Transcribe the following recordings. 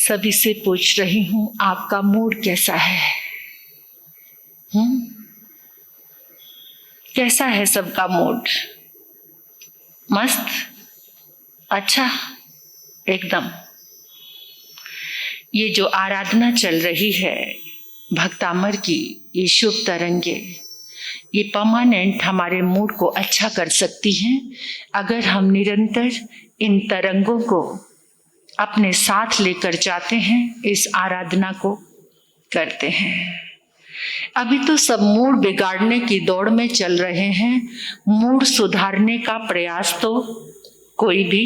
सभी से पूछ रही हूँ, आपका मूड कैसा है? कैसा है सबका मूड? मस्त? अच्छा, एकदम। ये जो आराधना चल रही है भक्तामर की, ये शुभ तरंगे, ये परमानेंट हमारे मूड को अच्छा कर सकती हैं अगर हम निरंतर इन तरंगों को अपने साथ लेकर जाते हैं, इस आराधना को करते हैं। अभी तो सब मूड बिगाड़ने की दौड़ में चल रहे हैं, मूड सुधारने का प्रयास तो कोई भी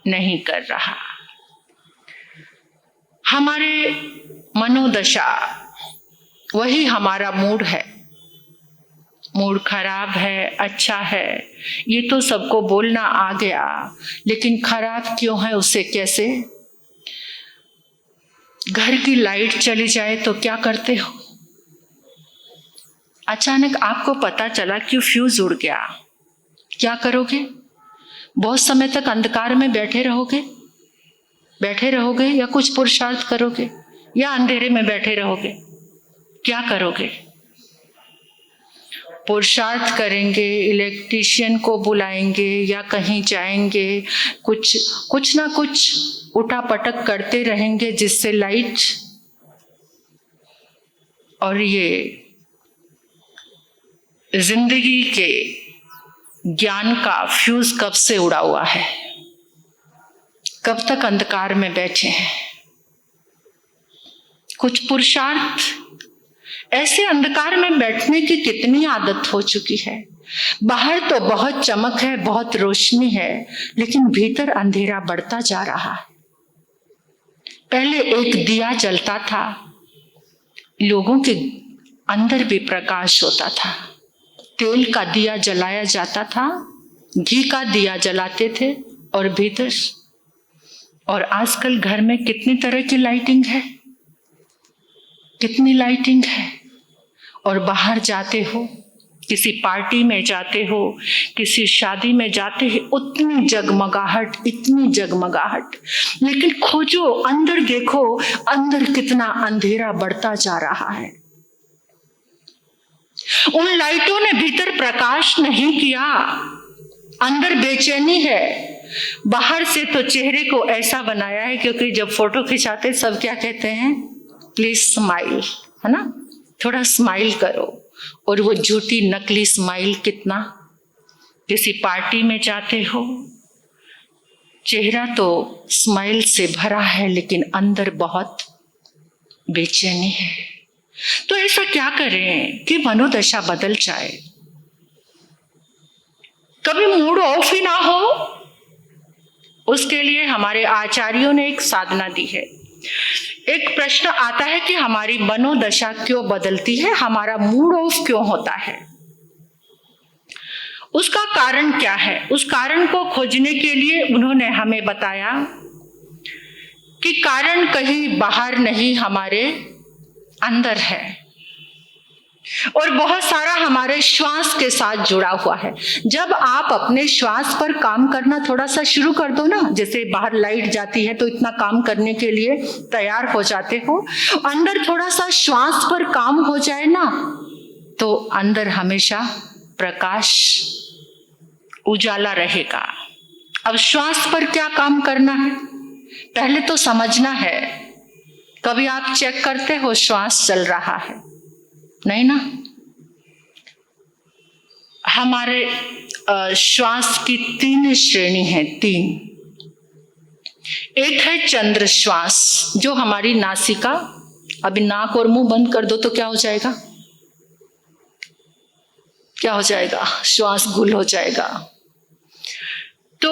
नहीं कर रहा। हमारे मनोदशा वही हमारा मूड है। मूड खराब है, अच्छा है, ये तो सबको बोलना आ गया, लेकिन खराब क्यों है उसे कैसे? घर की लाइट चली जाए तो क्या करते हो? अचानक आपको पता चला कि फ्यूज उड़ गया, क्या करोगे? बहुत समय तक अंधकार में बैठे रहोगे या कुछ पुरुषार्थ करोगे, या अंधेरे में बैठे रहोगे? क्या करोगे? पुरुषार्थ करेंगे, इलेक्ट्रीशियन को बुलाएंगे या कहीं जाएंगे, कुछ ना कुछ उठापटक करते रहेंगे जिससे लाइट और ये जिंदगी के ज्ञान का फ्यूज कब से उड़ा हुआ है, कब तक अंधकार में बैठे हैं? कुछ पुरुषार्थ। ऐसे अंधकार में बैठने की कितनी आदत हो चुकी है। बाहर तो बहुत चमक है, बहुत रोशनी है, लेकिन भीतर अंधेरा बढ़ता जा रहा है। पहले एक दिया जलता था, लोगों के अंदर भी प्रकाश होता था। तेल का दिया जलाया जाता था, घी का दिया जलाते थे और भीतर। और आजकल घर में कितनी तरह की लाइटिंग है, कितनी लाइटिंग है। और बाहर जाते हो, किसी पार्टी में जाते हो, किसी शादी में जाते हो, उतनी जगमगाहट, इतनी जगमगाहट, लेकिन खोजो, अंदर देखो, अंदर कितना अंधेरा बढ़ता जा रहा है। उन लाइटों ने भीतर प्रकाश नहीं किया, अंदर बेचैनी है। बाहर से तो चेहरे को ऐसा बनाया है, क्योंकि जब फोटो खिंचाते सब क्या कहते हैं? प्लीज स्माइल, है ना? थोड़ा स्माइल करो। और वो झूठी नकली स्माइल कितना। किसी पार्टी में जाते हो, चेहरा तो स्माइल से भरा है, लेकिन अंदर बहुत बेचैनी है। तो ऐसा क्या करें कि मनोदशा बदल जाए? कभी मूड ऑफ ही ना हो, उसके लिए हमारे आचार्यों ने एक साधना दी है। एक प्रश्न आता है कि हमारी मनोदशा क्यों बदलती है, हमारा मूड ऑफ क्यों होता है, उसका कारण क्या है? उस कारण को खोजने के लिए उन्होंने हमें बताया कि कारण कहीं बाहर नहीं, हमारे अंदर है। और बहुत सारा हमारे श्वास के साथ जुड़ा हुआ है। जब आप अपने श्वास पर काम करना थोड़ा सा शुरू कर दो ना, जैसे बाहर लाइट जाती है तो इतना काम करने के लिए तैयार हो जाते हो, अंदर थोड़ा सा श्वास पर काम हो जाए ना, तो अंदर हमेशा प्रकाश, उजाला रहेगा। अब श्वास पर क्या काम करना है, पहले तो समझना है। कभी आप चेक करते हो श्वास चल रहा है? नहीं ना। हमारे श्वास की 3 श्रेणी है, 3। एक है चंद्र श्वास, जो हमारी नासिका, अभी नाक और मुंह बंद कर दो तो क्या हो जाएगा? क्या हो जाएगा? श्वास गुल हो जाएगा। तो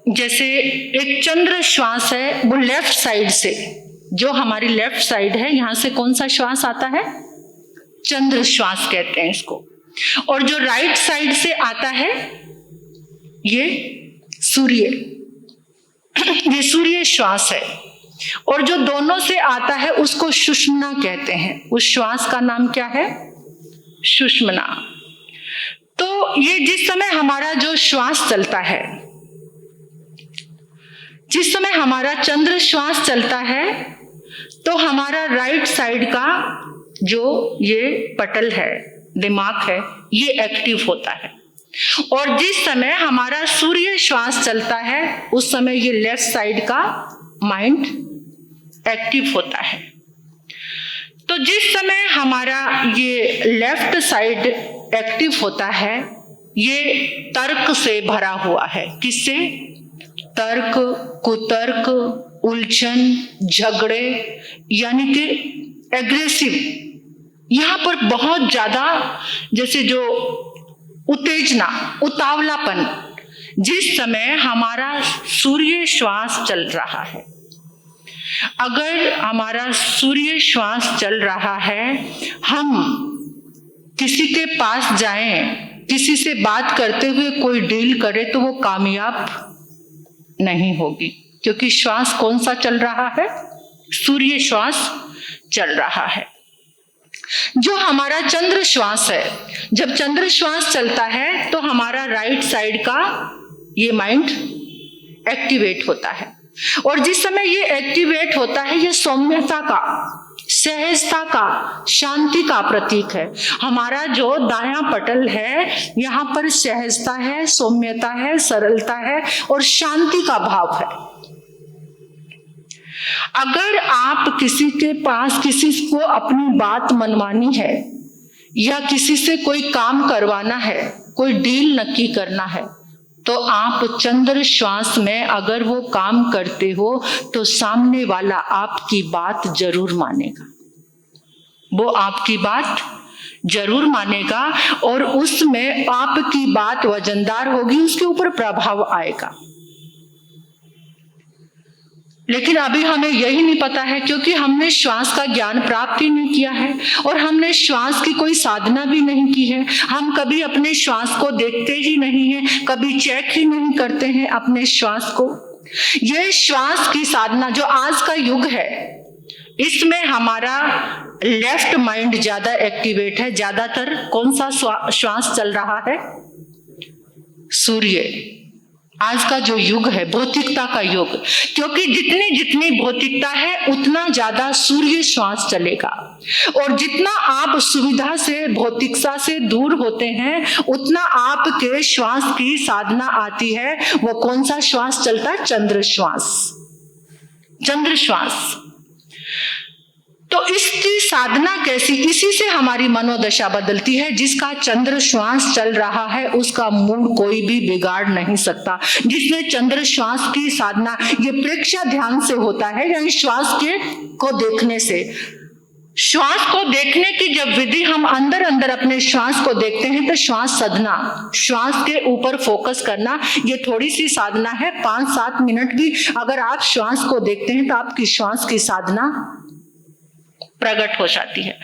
जैसे एक चंद्र श्वास है, वो लेफ्ट साइड से, जो हमारी लेफ्ट साइड है, यहां से कौन सा श्वास आता है? चंद्र श्वास कहते हैं इसको। और जो राइट साइड से आता है, ये सूर्य, ये सूर्य श्वास है। और जो दोनों से आता है उसको सुषुम्ना कहते हैं। उस श्वास का नाम क्या है? सुषुम्ना। तो ये जिस समय हमारा जो श्वास चलता है, जिस समय हमारा चंद्र श्वास चलता है तो हमारा राइट साइड का जो ये पटल है, दिमाग है, ये एक्टिव होता है। और जिस समय हमारा सूर्य श्वास चलता है उस समय ये लेफ्ट साइड का माइंड एक्टिव होता है। तो जिस समय हमारा ये लेफ्ट साइड एक्टिव होता है ये तर्क से भरा हुआ है। किससे? तर्क, कुतर्क, उलझन, झगड़े, यानी कि एग्रेसिव। यहाँ पर बहुत ज्यादा जैसे जो उत्तेजना, उतावलापन। जिस समय हमारा सूर्य श्वास चल रहा है, अगर हमारा सूर्य श्वास चल रहा है, हम किसी के पास जाएं, किसी से बात करते हुए कोई डील करे तो वो कामयाब नहीं होगी, क्योंकि श्वास कौन सा चल रहा है? सूर्य श्वास चल रहा है। जो हमारा चंद्र श्वास है, जब चंद्र श्वास चलता है तो हमारा राइट साइड का ये माइंड एक्टिवेट होता है। और जिस समय ये एक्टिवेट होता है ये सौम्यता का, सहजता का, शांति का प्रतीक है। हमारा जो दायां पटल है यहाँ पर सहजता है, सौम्यता है, सरलता है और शांति का भाव है। अगर आप किसी के पास किसी को अपनी बात मनवानी है या किसी से कोई काम करवाना है, कोई डील नक्की करना है, तो आप चंद्र श्वास में अगर वो काम करते हो तो सामने वाला आपकी बात जरूर मानेगा, वो आपकी बात जरूर मानेगा और उसमें आपकी बात वजनदार होगी, उसके ऊपर प्रभाव आएगा। लेकिन अभी हमें यही नहीं पता है, क्योंकि हमने श्वास का ज्ञान प्राप्त ही नहीं किया है और हमने श्वास की कोई साधना भी नहीं की है। हम कभी अपने श्वास को देखते ही नहीं है, कभी चेक ही नहीं करते हैं अपने श्वास को। यह श्वास की साधना जो आज का युग है, इसमें हमारा लेफ्ट माइंड ज्यादा एक्टिवेट है। ज्यादातर कौन सा श्वास चल रहा है? सूर्य। आज का जो युग है भौतिकता का युग, क्योंकि जितनी जितनी भौतिकता है उतना ज्यादा सूर्य श्वास चलेगा। और जितना आप सुविधा से, भौतिकता से दूर होते हैं उतना आपके श्वास की साधना आती है। वो कौन सा श्वास चलता है? चंद्र श्वास। चंद्र श्वास। तो इसकी साधना कैसी? इसी से हमारी मनोदशा बदलती है। जिसका चंद्र श्वास चल रहा है उसका मूड कोई भी बिगाड़ नहीं सकता। जिसने चंद्र श्वास की साधना, ये प्रेक्षा ध्यान से होता है, यानी श्वास के को देखने से। श्वास को देखने की जब विधि हम अंदर अंदर अपने श्वास को देखते हैं तो श्वास साधना, श्वास के ऊपर फोकस करना, ये थोड़ी सी साधना है। 5-7 मिनट भी अगर आप श्वास को देखते हैं तो आपकी श्वास की साधना प्रकट हो जाती है।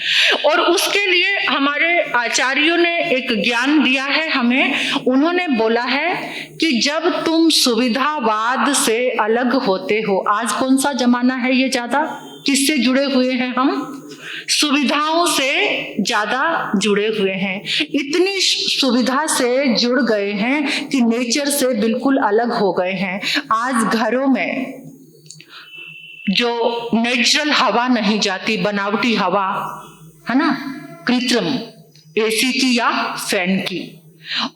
और उसके लिए हमारे आचार्यों ने एक ज्ञान दिया है हमें। उन्होंने बोला है कि जब तुम सुविधावाद से अलग होते हो, आज कौन सा जमाना है ये ज्यादा किससे जुड़े हुए हैं? हम सुविधाओं से ज्यादा जुड़े हुए हैं। इतनी सुविधा से जुड़ गए हैं कि नेचर से बिल्कुल अलग हो गए हैं। आज घरों में जो नेचुरल हवा नहीं जाती, बनावटी हवा है ना, कृत्रिम एसी की या फैन की,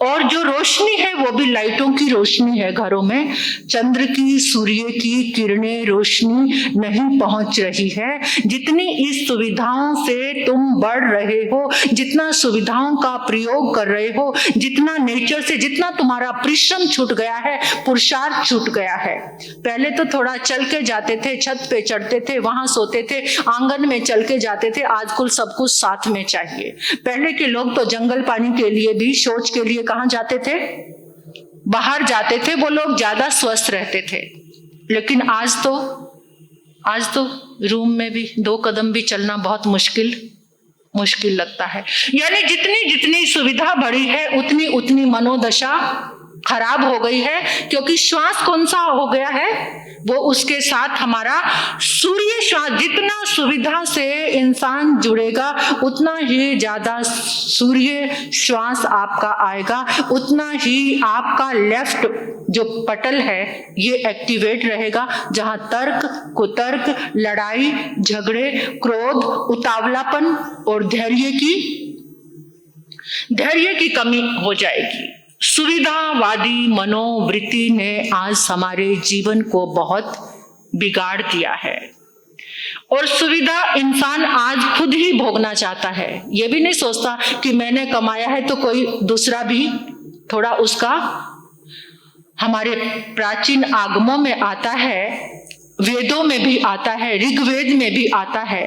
और जो रोशनी है वो भी लाइटों की रोशनी है। घरों में चंद्र की, सूर्य की किरणें, रोशनी नहीं पहुंच रही है। जितनी इस सुविधाओं से तुम बढ़ रहे हो, जितना सुविधाओं का प्रयोग कर रहे हो, जितना नेचर से, जितना तुम्हारा परिश्रम छूट गया है, पुरुषार्थ छूट गया है। पहले तो थोड़ा चल के जाते थे, छत पे चढ़ते थे, वहां सोते थे, आंगन में चल के जाते थे। आजकल सब कुछ साथ में चाहिए। पहले के लोग तो जंगल पानी के लिए भी, शौच के लिए कहां जाते थे? बाहर जाते थे। वो लोग ज्यादा स्वस्थ रहते थे। लेकिन आज तो रूम में भी 2 कदम भी चलना बहुत मुश्किल लगता है। यानी जितनी जितनी सुविधा बढ़ी है उतनी उतनी मनोदशा खराब हो गई है, क्योंकि श्वास कौन सा हो गया है? वो उसके साथ हमारा सूर्य श्वास, जितना सुविधा से इंसान जुड़ेगा उतना ही ज्यादा सूर्य श्वास आपका आएगा, उतना ही आपका लेफ्ट जो पटल है ये एक्टिवेट रहेगा, जहां तर्क, कुतर्क, लड़ाई झगड़े, क्रोध, उतावलापन और धैर्य की कमी हो जाएगी। सुविधावादी मनोवृत्ति ने आज हमारे जीवन को बहुत बिगाड़ दिया है और सुविधा इंसान आज खुद ही भोगना चाहता है। ये भी नहीं सोचता कि मैंने कमाया है तो कोई दूसरा भी थोड़ा उसका। हमारे प्राचीन आगमों में आता है, वेदों में भी आता है, ऋग्वेद में भी आता है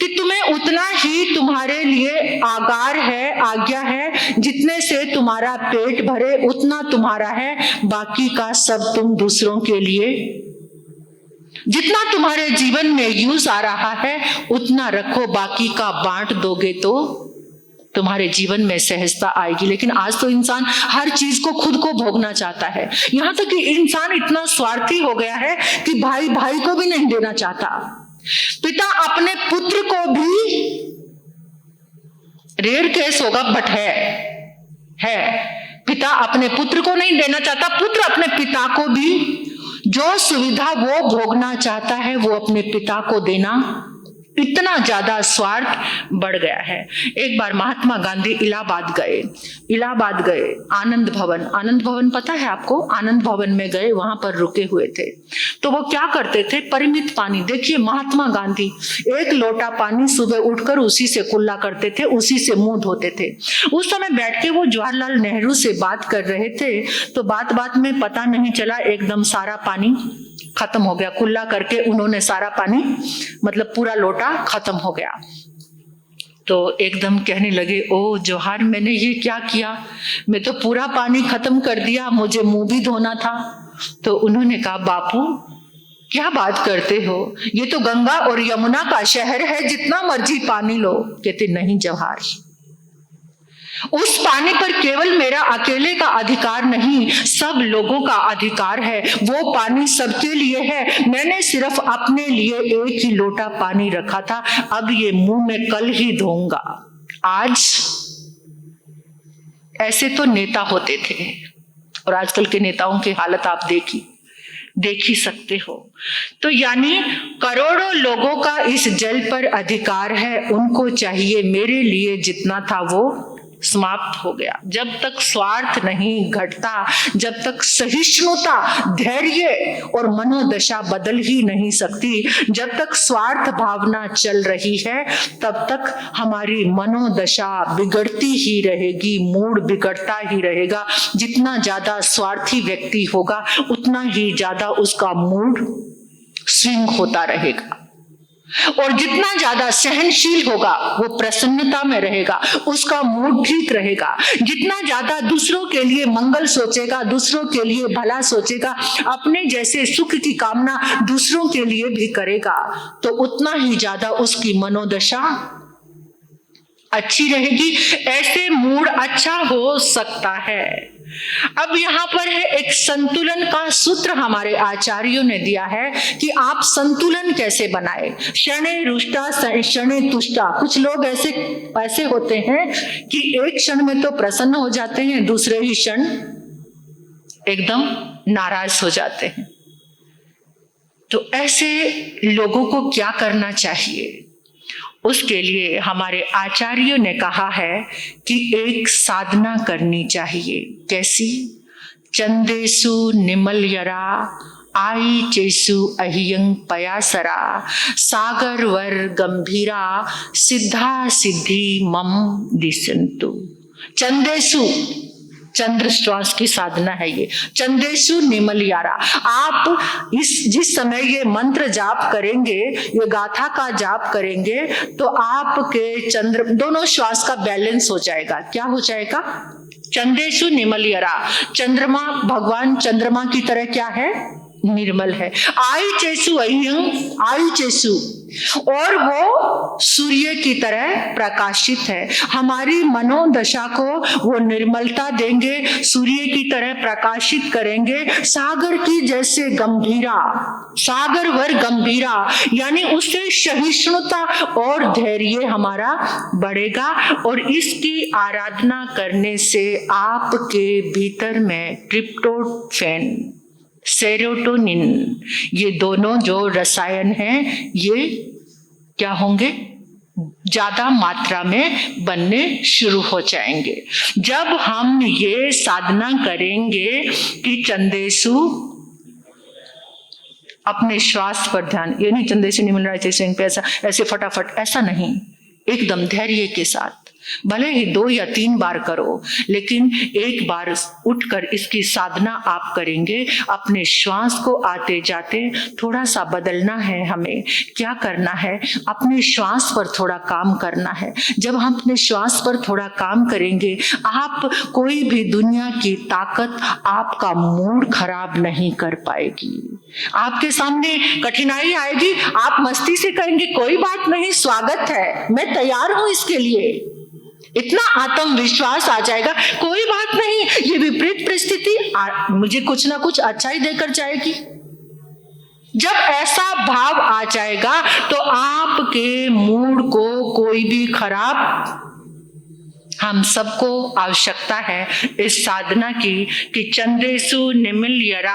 कि तुम्हें उतना ही तुम्हारे लिए आगार है, आज्ञा है, जितने से तुम्हारा पेट भरे उतना तुम्हारा है, बाकी का सब तुम दूसरों के लिए, जितना तुम्हारे जीवन में यूज आ रहा है उतना रखो, बाकी का बांट दोगे तो तुम्हारे जीवन में सहजता आएगी। लेकिन आज तो इंसान हर चीज को खुद को भोगना चाहता है, यहां तक कि इंसान इतना स्वार्थी हो गया है कि भाई भाई को भी नहीं देना चाहता, पिता अपने पुत्र को भी, रेयर केस होगा बट है पिता अपने पुत्र को नहीं देना चाहता, पुत्र अपने पिता को भी, जो सुविधा वो भोगना चाहता है वो अपने पिता को देना, इतना ज्यादा स्वार्थ बढ़ गया है। एक बार महात्मा गांधी इलाहाबाद गए, आनंद भवन पता है आपको? आनंद भवन में गए, वहां पर रुके हुए थे। तो वो क्या करते थे? परिमित पानी, देखिए महात्मा गांधी 1 लोटा पानी सुबह उठकर उसी से कुल्ला करते थे, उसी से मुंह धोते थे। उस समय बैठ के वो जवाहरलाल नेहरू से बात कर रहे थे, तो बात में पता नहीं चला एकदम सारा पानी खत्म हो गया। कुल्ला करके उन्होंने सारा पानी, मतलब पूरा लोटा खत्म हो गया। तो एकदम कहने लगे, ओ जवाहर, मैंने ये क्या किया, मैं तो पूरा पानी खत्म कर दिया, मुझे मुंह भी धोना था। तो उन्होंने कहा, बापू क्या बात करते हो, ये तो गंगा और यमुना का शहर है, जितना मर्जी पानी लो। कहते, नहीं जवाहर, उस पानी पर केवल मेरा अकेले का अधिकार नहीं, सब लोगों का अधिकार है। वो पानी सबके लिए है, मैंने सिर्फ अपने लिए 1 ही लोटा पानी रखा था, अब ये मुंह में कल ही धोऊंगा। आज ऐसे तो नेता होते थे और आजकल के नेताओं की हालत आप देख ही सकते हो। तो यानी करोड़ों लोगों का इस जल पर अधिकार है, उनको चाहिए, मेरे लिए जितना था वो समाप्त हो गया। जब तक स्वार्थ नहीं घटता, जब तक सहिष्णुता, धैर्य और मनोदशा बदल ही नहीं सकती, जब तक स्वार्थ भावना चल रही है, तब तक हमारी मनोदशा बिगड़ती ही रहेगी, मूड बिगड़ता ही रहेगा। जितना ज्यादा स्वार्थी व्यक्ति होगा उतना ही ज्यादा उसका मूड स्विंग होता रहेगा, और जितना ज्यादा सहनशील होगा वो प्रसन्नता में रहेगा, उसका मूड ठीक रहेगा। जितना ज्यादा दूसरों के लिए मंगल सोचेगा, दूसरों के लिए भला सोचेगा, अपने जैसे सुख की कामना दूसरों के लिए भी करेगा, तो उतना ही ज्यादा उसकी मनोदशा अच्छी रहेगी। ऐसे मूड अच्छा हो सकता है। अब यहाँ पर है एक संतुलन का सूत्र हमारे आचार्यों ने दिया है कि आप संतुलन कैसे बनाए। क्षणे रुष्टा क्षणे तुष्टा। कुछ लोग ऐसे होते हैं कि एक क्षण में तो प्रसन्न हो जाते हैं, दूसरे ही क्षण एकदम नाराज हो जाते हैं। तो ऐसे लोगों को क्या करना चाहिए? उसके लिए हमारे आचार्यों ने कहा है कि एक साधना करनी चाहिए। कैसी? चंदेसु निमलयरा आई चेसु अहियं पयासरा सागर वर गंभीरा सिद्धा सिद्धि मम दिसंतु। चंदेसु, चंद्र श्वास की साधना है ये। चंदेशु निमलयारा। आप जिस समय ये मंत्र जाप करेंगे, ये गाथा का जाप करेंगे, तो आपके चंद्र दोनों श्वास का बैलेंस हो जाएगा। क्या हो जाएगा? चंदेशु निमलयरा। चंद्रमा, भगवान चंद्रमा की तरह क्या है? निर्मल है। आई चेसु अह्यंग आई चेसु, और वो सूर्य की तरह प्रकाशित है। हमारी मनोदशा को वो निर्मलता देंगे, सूर्य की तरह प्रकाशित करेंगे। सागर की जैसे गंभीरा, सागर वर गंभीरा, यानी उससे सहिष्णुता और धैर्य हमारा बढ़ेगा। और इसकी आराधना करने से आपके भीतर में ट्रिप्टोफैन, सेरोटोनिन, ये दोनों जो रसायन हैं ये क्या होंगे, ज्यादा मात्रा में बनने शुरू हो जाएंगे। जब हम ये साधना करेंगे कि चंदेसु, अपने श्वास पर ध्यान, ये नहीं चंदेसु नहीं मिल रहा है पे ऐसे फटाफट, ऐसा नहीं, एकदम धैर्य के साथ, भले ही 2 या 3 बार करो, लेकिन एक बार उठकर इसकी साधना आप करेंगे। अपने श्वास को आते जाते थोड़ा सा बदलना है। हमें क्या करना है, अपने श्वास पर थोड़ा काम करना है। जब हम अपने श्वास पर थोड़ा काम करेंगे, आप कोई भी दुनिया की ताकत आपका मूड खराब नहीं कर पाएगी। आपके सामने कठिनाई आएगी, आप मस्ती से कहेंगे कोई बात नहीं, स्वागत है, मैं तैयार हूं इसके लिए। इतना आत्मविश्वास आ जाएगा, कोई बात नहीं, ये विपरीत परिस्थिति मुझे कुछ ना कुछ अच्छा ही देकर जाएगी। जब ऐसा भाव आ जाएगा तो आपके मूड को कोई भी खराब, हम सबको आवश्यकता है इस साधना की कि चंद्रेसु निमिलयरा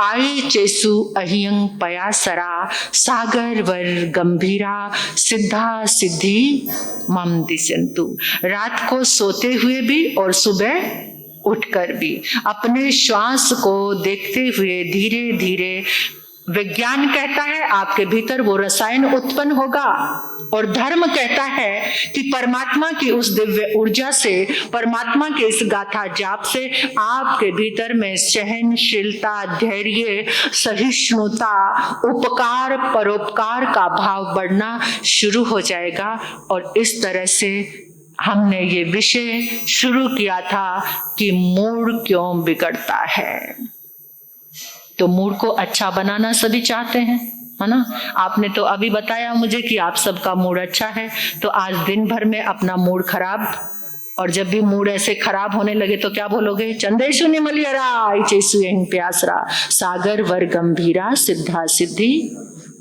आई चेसु अह्यंग पयासरा सागर वर गंभीरा सिद्धा सिद्धि मम दिशंतु। रात को सोते हुए भी और सुबह उठकर भी अपने श्वास को देखते हुए धीरे धीरे, विज्ञान कहता है आपके भीतर वो रसायन उत्पन्न होगा, और धर्म कहता है कि परमात्मा की उस दिव्य ऊर्जा से, परमात्मा के इस गाथा जाप से आपके भीतर में सहनशीलता, धैर्य, सहिष्णुता, उपकार, परोपकार का भाव बढ़ना शुरू हो जाएगा। और इस तरह से हमने ये विषय शुरू किया था कि मूड क्यों बिगड़ता है। तो मूड को अच्छा बनाना सभी चाहते हैं, है ना। आपने तो अभी बताया मुझे कि आप सबका मूड अच्छा है, तो आज दिन भर में अपना मूड खराब, और जब भी मूड ऐसे खराब होने लगे तो क्या बोलोगे, चंदेशु निमलियरा चेसु प्यासरा सागर वर गंभीरा सिद्धा सिद्धि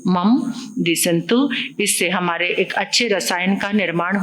मम दिशंतु। इससे हमारे एक अच्छे रसायन का निर्माण हो